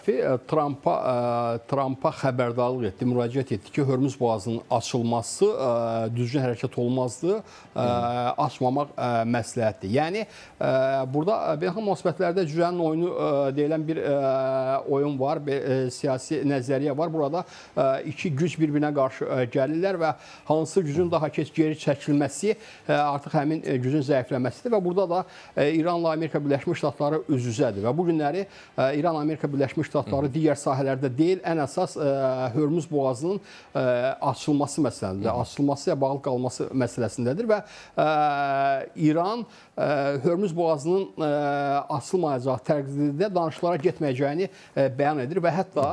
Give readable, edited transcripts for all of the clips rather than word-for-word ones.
tərəfi Trampa xəbərdarlıq etdi, müraciət etdi ki, Hörmüz boğazının açılması düzgün hərəkət olmazdı, açmamaq məsləhətdir. Yəni, burada beynəlxalq münasibətlərdə cüzənin oyunu deyilən bir oyun var, bir siyasi nəzəriyyə var. Burada iki güc bir-birinə qarşı gəlirlər və hansı gücün daha geri çəkilməsi artıq həmin gücün zəifləməsidir və burada da İranla Amerika Birləşmiş Ştatları üz-üzədir və bu günləri İran-Amerika Birləşmiş Ştatları digər sahələrdə deyil, ən əsas Hörmüz boğazının açılması məsələsidir, açılması və bağlı qalması məsələsindədir və İran Hörmüz boğazının açılmayacağı təqdirdə danışıqlara getməyəcəyini bəyan edir və hətta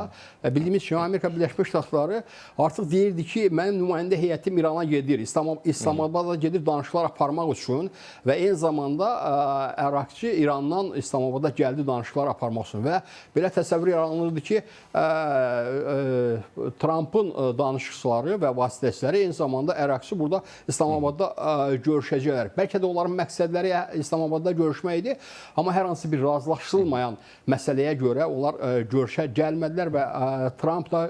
bildiyimiz kimi Amerika Birləşmiş Ştatları artıq deyirdi ki, mənim nümayəndə heyətim İrana gedir, İslamabada gedir danışıqlar aparmaq üçün və eyni zamanda ərakçı İrandan İslamabada gəldi danışıqlar aparmaq üçün və belə təsəvvür yaranırdı ki, Trampın danışıqçıları və vasitəçiləri eyni zamanda ərakçı burada İslamabadda görüşəcəklər. Bəlkə də onların məqsədləri İslamabadda görüşmək idi, amma hər hansı bir razılaşdırılmayan məsələyə görə onlar görüşə gəlmədilər və Trump da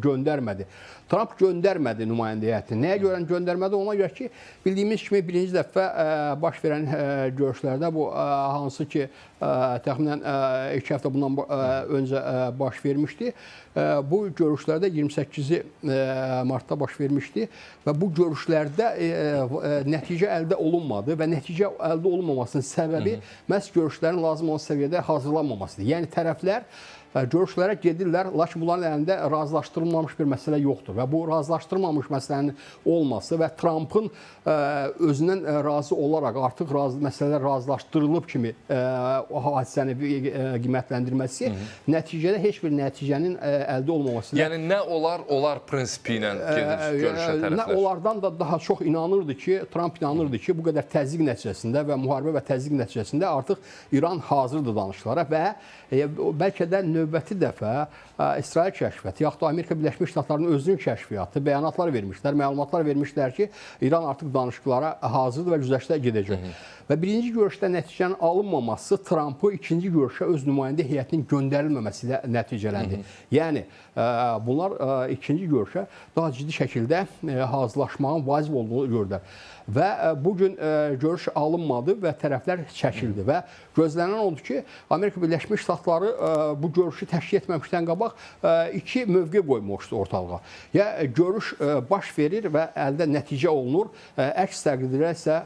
göndərmədi. Trump göndərmədi nümayəndə heyətini. Nəyə görə göndərmədi? Ona görə ki, bildiyimiz kimi birinci dəfə baş verən görüşlərdə bu hansı ki, təxminən 2 həftə bundan öncə baş vermişdi. Bu görüşlərdə 28 martda baş vermişdi və bu görüşlərdə nəticə əldə olunmadı və nəticə əldə olunmamasının səbəbi məhz görüşlərin lazım olan səviyyədə hazırlanmamasıdır. Yəni tərəflər görüşlərə gedirlər, lakin bunların əlində razılaşdırılmamış bir məsələ yoxdur və bu razılaşdırılmamış məsələnin olması və Trumpın özündən razı olaraq artıq məsələlər razılaşdırılıb kimi o hadisəni qiymətləndirməsi nəticədə heç bir nəticənin əldə olmaması. Yəni nə olar prinsipi ilə gedir görüşə tərəflər? Nə onlardan da daha çox inanırdı ki, Trump inanırdı ki, bu qədər təzyiq nəticəsində və müharibə və təzyiq nəticəsində artıq İran hazırdır danışıqlara və bəlkə də növbəti dəfə İsrail kəşfiyyatı, yaxud da Amerika Birləşmiş Ştatlarının özünün kəşfiyyatı bəyanatlar vermişlər, məlumatlar vermişlər ki, İran artıq danışıqlara hazırdır və güzəştə gedəcək. Və birinci görüşdə nəticənin alınmaması Trumpı ikinci görüşə öz nümayəndə heyətinin göndərilməməsi ilə nəticələndi. Yəni, bunlar ikinci görüşə daha ciddi şəkildə hazırlaşmağın vacib olduğunu gördülər. Və bugün görüş alınmadı və tərəflər çəkildi və gözlənilən oldu ki, Amerika Birləşmiş Ştatları bu görüşü təşkil etməmişdən qabaq iki mövqe qoymuşdu ortalığa. Ya görüş baş verir və əldə nəticə olunur, əks təqdirdə isə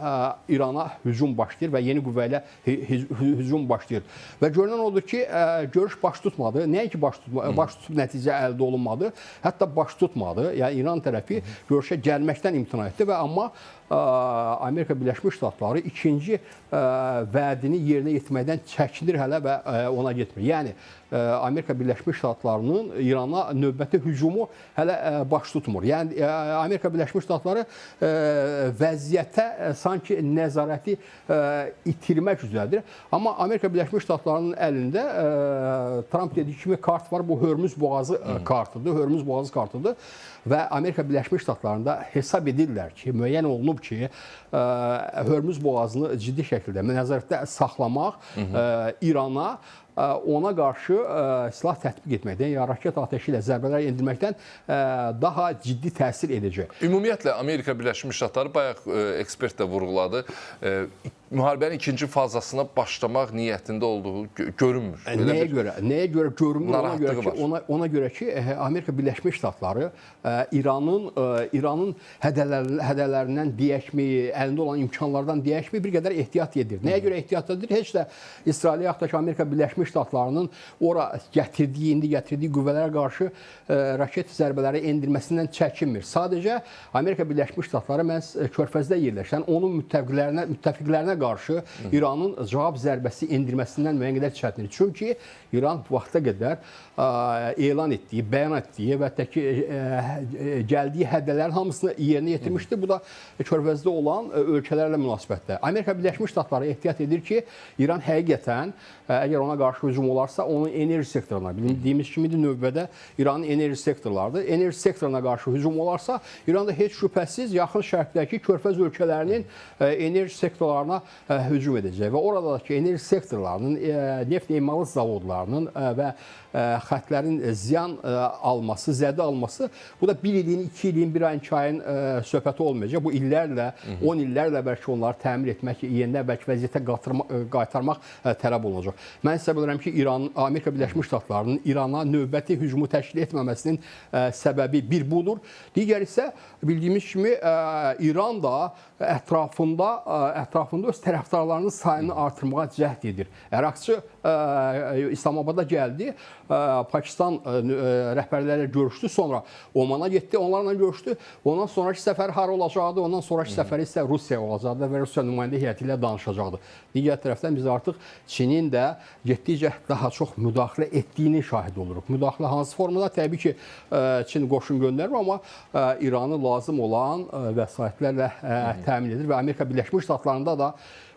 İrana hücum başlayır və yeni qüvvə ilə hücum başlayır. Və görünən odur ki, görüş baş tutmadı. Nəyə ki baş tutub nəticə əldə olunmadı, hətta baş tutmadı. Yəni İran tərəfi görüşə gəlməkdən imtina etdi və amma Amerika Birləşmiş Ştatları ikinci vədini yerinə yetirməkdən çəkilir hələ və ona getmir. Yəni, Amerika Birləşmiş Ştatlarının İrana növbəti hücumu hələ baş tutmur. Yəni, Amerika Birləşmiş Ştatları vəziyyətə sanki nəzarəti itirmək üzrədir. Amma Amerika Birləşmiş Ştatlarının əlində Trump dediyi kimi kart var. Bu Hörmüz boğazı kartıdır. Hörmüz boğazı kartıdır. Və Amerika Birləşmiş Ştatlarında hesab edirlər ki, müəyyən olunub ki, Hörmüz boğazını ciddi şəkildə nəzarətdə saxlamaq İrana ona qarşı silah tətbiq etməkdən, ya raket ateşi ilə zərbələr endirməkdən daha ciddi təsir edəcək. Ümumiyyətlə, Amerika Birləşmiş Ştatları bayaq ekspert də vurğuladı, müharibənin ikinci fazasına başlamaq niyyətində olduğu görünmür. Nəyə görə görünmür? Ona görə ki, Amerika Birləşmiş Ştatları İranın hədələrindən deyəkmi, əlində olan imkanlardan deyəkmi bir qədər ehtiyat edir. Nəyə görə ehtiyat edir? Heç də İsrailə yaxud da Amerika Birləşmiş Ştatlarının ora indi gətirdiyi qüvvələrə qarşı raket zərbələri endirməsindən çəkinmir. Sadəcə Amerika Birləşmiş Ştatları məhz Körfəzdə yerləşən onun müttəfiqlərinə qarşı İranın cavab zərbəsi endirməsindən müəyyən qədər çətinir. Çünki İran bu vaxta qədər elan etdiyi, bəyan etdiyi və hətta ki, gəldiyi həddələrin hamısını yerinə yetirmişdir. Bu da Körfəzdə olan ölkələrlə münasibətdə. Amerika Birləşmiş Ştatları ehtiyat edir ki, İran həqiqətən əgər ona qarşı hücum olarsa, onun enerji sektoruna, bildiyimiz kimi növbədə İranın enerji sektorlarıdır. Enerji sektoruna qarşı hücum olarsa, İranda heç şübhəsiz yaxın şərqdəki Körfəz ölkələrinin enerji sektorlarına hücum edəcək və oradakı enerji sektorlarının, neft emalı zavodlarının və xətlərin ziyan alması, zədə alması, bu da 1 ilin, 2 ilin, 1 ayın, 2 ayın söhbəti olmayacaq. Bu illərlə, 10 illərlə bəlkə onları təmir etmək, yenidən bəlkə vəziyyətə qaytarmaq tələb olunacaq. Mən hesab edirəm ki, Amerika Birləşmiş Ştatlarının İrana növbəti hücumu təşkil etməməsinin səbəbi bir budur. Digər isə bildiyimiz kimi İran da ətrafında öz tərəfdarlarının sayını artırmağa cəhd edir. Əraqçı İslamabada gəldi, Pakistan rəhbərləri görüşdü, sonra Omana getdi, onlarla görüşdü. Ondan sonraki səfər hara olacaqdı, ondan sonraki səfəri isə Rusiya olacaqdı və Rusiya nümayəndə heyəti ilə danışacaqdı. Digər tərəfdən biz artıq Çinin də getdikcə daha çox müdaxilə etdiyini şahid oluruq. Müdaxilə hansı formada? Təbii ki, Çin qoşun göndərir, amma İranı lazım olan vəsaitlərlə təmin edir və Amerika Birləşmiş Ştatlarında da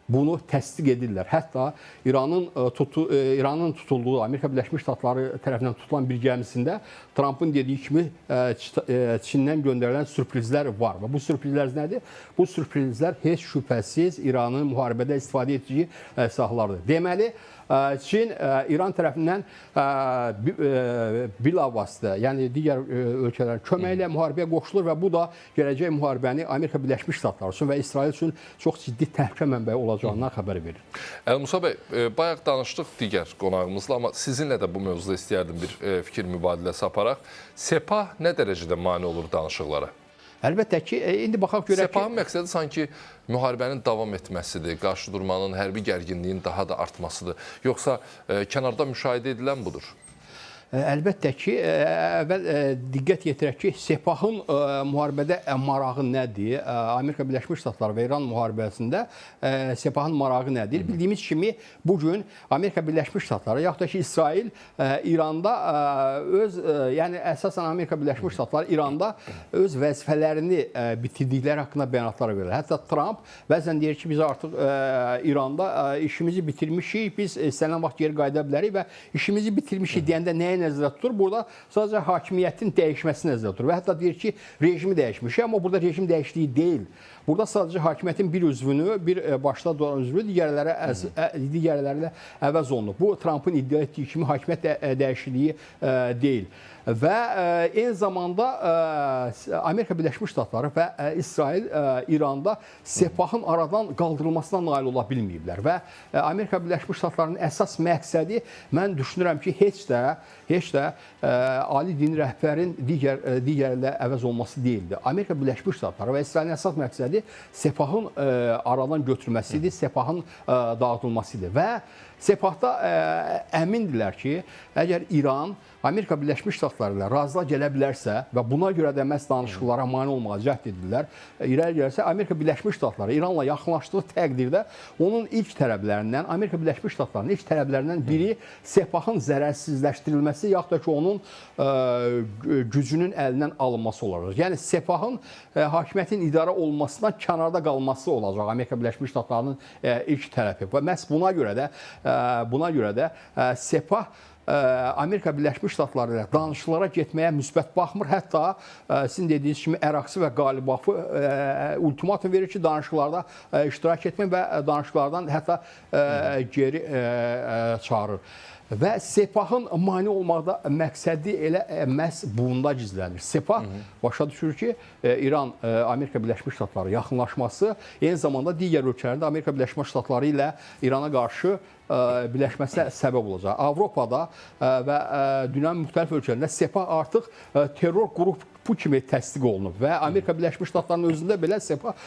bunu təsdiq edirlər. Hətta İranın tutulduğu, Amerika Birləşmiş Ştatları tərəfindən tutulan bir gəmisində Trumpın dediyi kimi Çindən göndərilən sürprizlər var. Və bu sürprizlər nədir? Bu sürprizlər heç şübhəsiz İranın müharibədə istifadə etdiyi silahlardır. Deməli, Çin İran tərəfindən bilavasitə, yəni digər ölkələrin köməyi ilə müharibəyə qoşulur və bu da gələcək müharibəni Amerika Birləşmiş Ştatları üçün və İsrail üçün çox ciddi təhlükə mənbəyi olacağından xəbər verir. Musa bəy, bayaq danışdıq digər qonağımızla, amma sizinlə də bu mövzuda istəyərdim bir fikir mübadiləsi aparaq. Sepah nə dərəcədə mane olur danışıqlara? Əlbəttə ki, indi baxaq görək ki... Sepahın məqsədi sanki müharibənin davam etməsidir, qarşı durmanın, hərbi gərginliyin daha da artmasıdır. Yoxsa kənarda müşahidə edilən budur? Əlbəttə ki, əvvəl diqqət yetirək ki, Sepahın müharibədə marağı nədir? Amerika Birləşmiş Ştatları və İran müharibəsində Sepahın marağı nədir? Bildiyimiz kimi, bugün Amerika Birləşmiş Ştatları, yaxud da ki, İsrail İranda yəni əsasən Amerika Birləşmiş Ştatları İranda öz vəzifələrini bitirdikləri haqqında bəyanatlar verir. Hətta Trump bəzən deyir ki, biz artıq İranda işimizi bitirmişik, biz istənilən vaxt geri qayıda bilərik və işimizi bitirmişik deyəndə nəyə nəzərdə tutur? Burada sadəcə hakimiyyətin dəyişməsi nəzərdə tutur və hətta deyir ki, rejimi dəyişmişik, amma burada rejim dəyişdiyi deyil. Burada sadəcə hakimiyyətin bir üzvünü, bir başda duran üzvü digərlərlə əvəz olunub. Bu, Trumpın iddia etdiyi kimi hakimiyyət dəyişikliyi deyil. Və eyni zamanda Amerika Birləşmiş Ştatları və İsrail İranda Sepahın aradan qaldırılmasına nail ola bilməyiblər və Amerika Birləşmiş Ştatlarının əsas məqsədi, mən düşünürəm ki, heç də ali din rəhbərin digərlə əvəz olması deyildi. Amerika Birləşmiş Ştatları və İsrailin əsas məqsədi Sepahın aradan götürməsidir, Sepahın dağıdılmasıdır və Sepahda əmindirlər ki, əgər İran Amerika Birləşmiş Ştatları ilə razılığa gələ bilərsə və buna görə də məhz danışıqlara mane olmağa cəhd edirlər, irəli gələrsə Amerika Birləşmiş Ştatları İranla yaxınlaşdığı təqdirdə onun ilk tələblərindən, Amerika Birləşmiş Ştatlarının ilk tələblərindən biri Sepahın zərərsizləşdirilməsi, yaxud da ki, onun gücünün əlindən alınması olacaq. Yəni, Sepahın hakimiyyətin idarə olunmasından kənarda qalması olacaq Amerika Birləşmiş Ştatlarının ilk tələbi. Və məhz buna görə də Sepah Amerika Birləşmiş Ştatları ilə danışıqlara getməyə müsbət baxmır. Hətta sizin dediyiniz kimi Əraqçı və Qalibafı ultimatum verir ki, danışıqlarda iştirak etməyin və danışıqlardan hətta geri çağırır. Və Sepahın mane olmaqda məqsədi elə məhz bunda gizlənir. Sepah başa düşür ki, İran, Amerika Birləşmiş Ştatları yaxınlaşması eyni zamanda digər ölkələrin də Amerika Birləşmiş Ştatları ilə İrana qarşı birləşməsinə səbəb olacaq. Avropada və dünyanın müxtəlif ölkələrində Sepah artıq terror qrupu kimi təsdiq olunub və Amerika Birləşmiş Ştatlarının özündə belə Sepah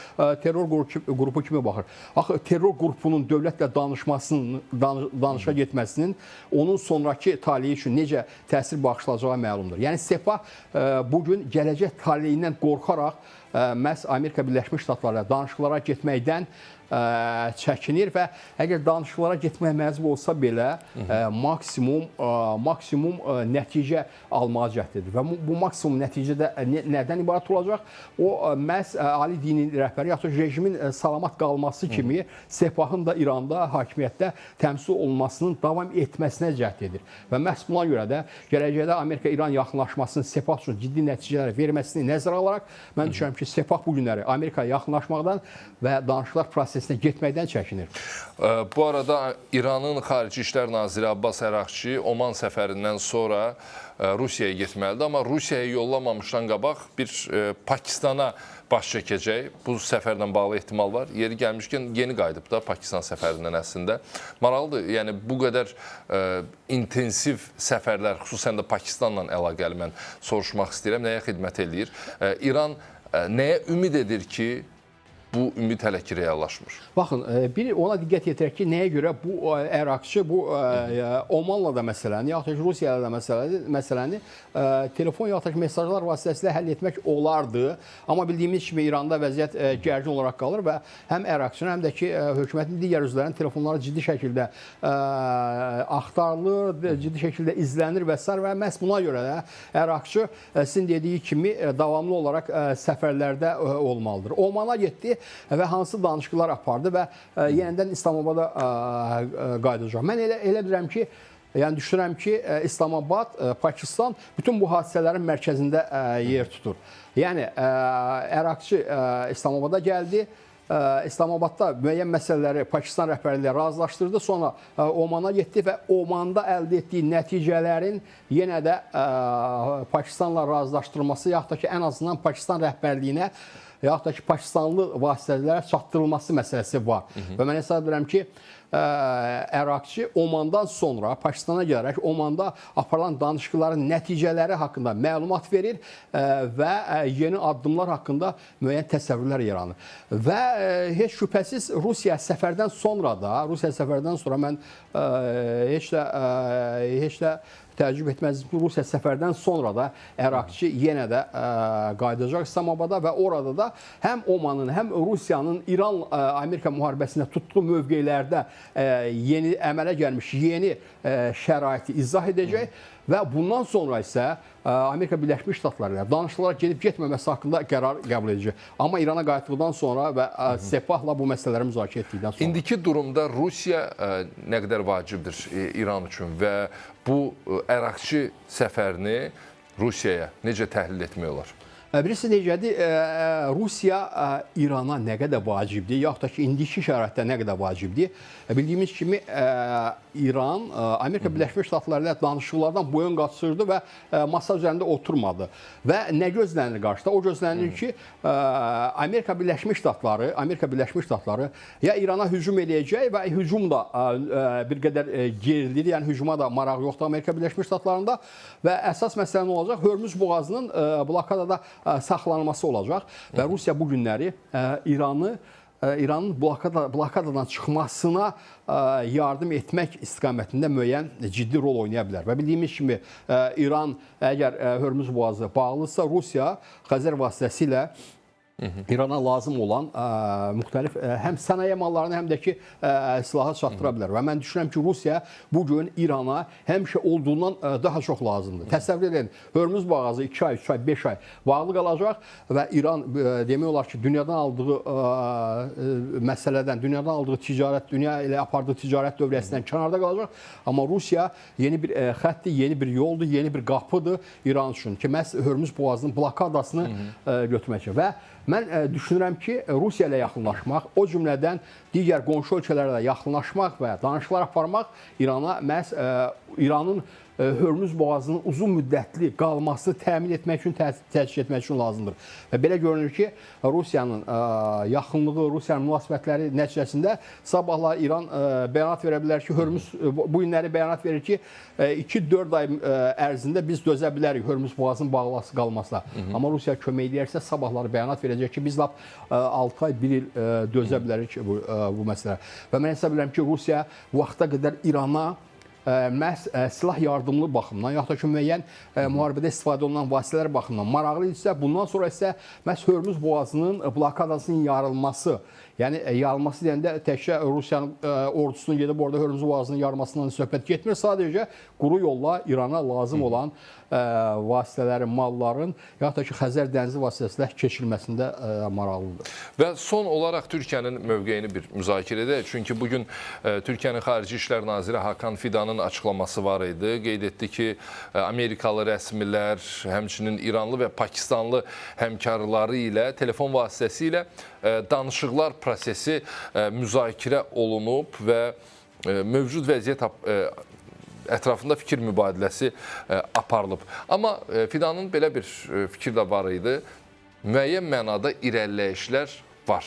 terror qrupu kimi baxır. Axı terror qrupunun dövlətlə danışa getməsinin onun sonraki taleyi üçün necə təsir bağışlayacağı məlumdur. Yəni Sepah bugün gələcək taleyindən qorxaraq məhz Amerika Birləşmiş Ştatları ilə danışıqlara getməkdən çəkinir və əgər danışıqlara getməyə məcbur olsa belə maksimum nəticə almağa cəhd edir. Və bu maksimum nəticədə nədən ibarət olacaq? O, məhz ali dini rəhbəri, yaxud rejimin salamat qalması kimi Sepahın da İranda hakimiyyətdə təmsil olunmasının davam etməsinə cəhd edir. Və məhz buna görə də gələcəkdə Amerika-İran yaxınlaşmasının Sepah üçün ciddi nəticələr verməsini nəzərə alaraq mən düşünürəm ki, ki, Sepah bu günləri Amerikaya yaxınlaşmaqdan və danışıqlar prosesinə getməkdən çəkinir. Bu arada İranın Xarici İşlər Naziri Abbas Əraqçı Oman səfərindən sonra Rusiyaya getməlidir. Amma Rusiyaya yollamamışdan qabaq bir Pakistana baş çəkəcək. Bu səfərlə bağlı ehtimal var. Yeri gəlmişkən yeni qayıdıb da Pakistan səfərindən əslində. Maraqlıdır. Yəni bu qədər intensiv səfərlər, xüsusən də Pakistanla əlaqəli mən soruşmaq istəyirəm. Nəyə xidmət eləyir? İran nəyə ümid edir ki, bu ümid hələ ki reallaşmır? Baxın, bir ona diqqət yetirək ki, nəyə görə bu Əraqçı bu Omanla da məsələni, yaxud da Rusiya ilə də məsələni telefon yaxud da mesajlar vasitəsilə həll etmək olardı. Amma bildiyimiz kimi İranda vəziyyət gərgin olaraq qalır və həm Əraqçının, həm də ki, hökumətin digər üzvlərinin telefonları ciddi şəkildə axtarılır, ciddi şəkildə izlənir və s. və məhz buna görə də Əraqçı sizin dediyi kimi davamlı olaraq səfərlərdə olmalıdır. Omana getdi və hansı danışıqlar apardı və yenidən İslamabada qayıdacaq. Mən elə bilirəm ki, yəni düşünürəm ki, İslamabad, Pakistan bütün bu hadisələrin mərkəzində yer tutur. Yəni Əraqçı İslamabada gəldi. İslamabadda müəyyən məsələləri Pakistan rəhbərliyi razılaşdırdı. Sonra Omana getdi və Omanda əldə etdiyi nəticələrin yenə də Pakistanla razılaşdırılması, yaxud da ki, ən azından Pakistan rəhbərliyinə yaxud da ki, Pakistanlı vasitələrə çatdırılması məsələsi var. Və mən hesab edirəm ki, Əraqçı Omandan sonra Pakistana gələrək Omanda aparılan danışıqların nəticələri haqqında məlumat verir və yeni addımlar haqqında müəyyən təsəvvürlər yaranır. Və heç şübhəsiz Rusiya səfərdən sonra mən heç də təəccüb etməz ki, Rusiya səfərdən sonra da Əraqçı yenə də qayıdacaq İslamabada və orada da həm Omanın, həm Rusiyanın İran-Amerika müharibəsində tutduğu mövqelərdə yeni əmələ gəlmiş yeni şəraiti izah edəcək və bundan sonra isə Amerika Birləşmiş Ştatları ilə danışıqlara gedib-getməməsi haqqında qərar qəbul edəcək. Amma İrana qayıtdıqdan sonra və Sepahla bu məsələləri müzakirə etdikdən sonra. İndiki durumda Rusiya nə qədər vacibdir İran üçün və bu Əraqçı səfərini Rusiyaya necə təhlil etmək olar? Bilirsiniz necədir? Rusiya İrana nə qədər vacibdir, yaxud da ki, indiki şəraitdə nə qədər vacibdir? Bildiyimiz kimi İran Amerika Birləşmiş Ştatları ilə danışıqlardan boyun qaçırdı və masa üzərində oturmadı. Və nə gözlənir qarşıda? O gözlənir ki, Amerika Birləşmiş Ştatları ya İrana hücum eləyəcək və hücum da bir qədər gerilir, yəni hücuma da maraq yoxdur Amerika Birləşmiş Ştatlarında və əsas məsələ nə olacaq? Hörmüz boğazının blokadada saxlanılması olacaq və Rusiya bu günləri İranın blokadadan çıxmasına yardım etmək istiqamətində müəyyən ciddi rol oynaya bilər. Və bildiyimiz kimi İran əgər Hörmüz boğazı bağlısa, Rusiya Xəzər vasitəsilə İrana lazım olan müxtəlif həm sənaye mallarını, həm də ki silahı çatdıra bilər. Və mən düşünürəm ki, Rusiya bugün İrana həmişə olduğundan daha çox lazımdır. Təsəvvür edin, Hörmüz boğazı 2 ay, 3 ay, 5 ay bağlı qalacaq və İran demək olar ki, dünyadan aldığı məsələdən, dünyadan aldığı ticarət, dünya ilə apardığı ticarət dövrəsindən kənarda qalacaq. Amma Rusiya yeni bir xəttdir, yeni bir yoldur, yeni bir qapıdır İran üçün ki, məhz Hörmüz boğazının blokadasını götürmək üçün. Və mən düşünürəm ki, Rusiya ilə yaxınlaşmaq, o cümlədən digər qonşu ölkələrlə yaxınlaşmaq və danışıqlar aparmaq İrana məhz İranın Hörmüz boğazının uzun müddətli qalmasını təmin etmək üçün, təşkil etmək üçün lazımdır. Və belə görünür ki, Rusiyanın yaxınlığı, Rusiyanın münasibətləri nəticəsində sabahlar İran bəyanat verə bilər ki, Hörmüz bu günləri bəyanat verir ki, 2-4 ay ərzində biz dözə bilərik Hörmüz boğazının bağlı qalmasına. Amma Rusiya kömək edərsə sabahları bəyanat verəcək ki, biz lap 6 ay, 1 il dözə bilərik bu məsələ. Və mən hesab edirəm ki, Rusiya vaxta qədər İrana məhz silah yardımlı baxımdan, yaxud da ki, müəyyən müharibədə istifadə olunan vasitələr baxımından maraqlı isə, bundan sonra isə məhz Hörmüz boğazının blokadasının yarılması, Yəni yarılması deyəndə təkcə Rusiyanın ordusunun gedib orada Hörmüz boğazının yarılmasından söhbət getmir. Sadəcə quru yolla İrana lazım olan vasitələrin, malların, yaxud da ki, Xəzər dənizi vasitəsilə keçirilməsində maraqlıdır. Və son olaraq Türkiyənin mövqeyini bir müzakirə edək. Çünki bugün Türkiyənin Xarici İşlər Naziri Hakan Fidanın açıqlaması var idi. Qeyd etdi ki, Amerikalı rəsmilər, həmçinin İranlı və Pakistanlı həmkarları ilə telefon vasitəsilə danışıqlar prosesi müzakirə olunub və mövcud vəziyyət ətrafında fikir mübadiləsi aparılıb. Amma Fidanın belə bir fikir də var idi. Müəyyən mənada irəliləyişlər var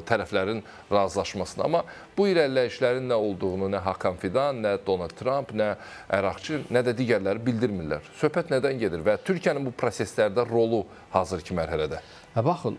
tərəflərin razılaşmasına. Amma bu irəliləyişlərin nə olduğunu nə Hakan Fidan, nə Donald Trump, nə Əraqçı, nə də digərləri bildirmirlər. Söhbət nədən gedir və Türkiyənin bu proseslərdə rolu hazırki mərhələdə? Baxın,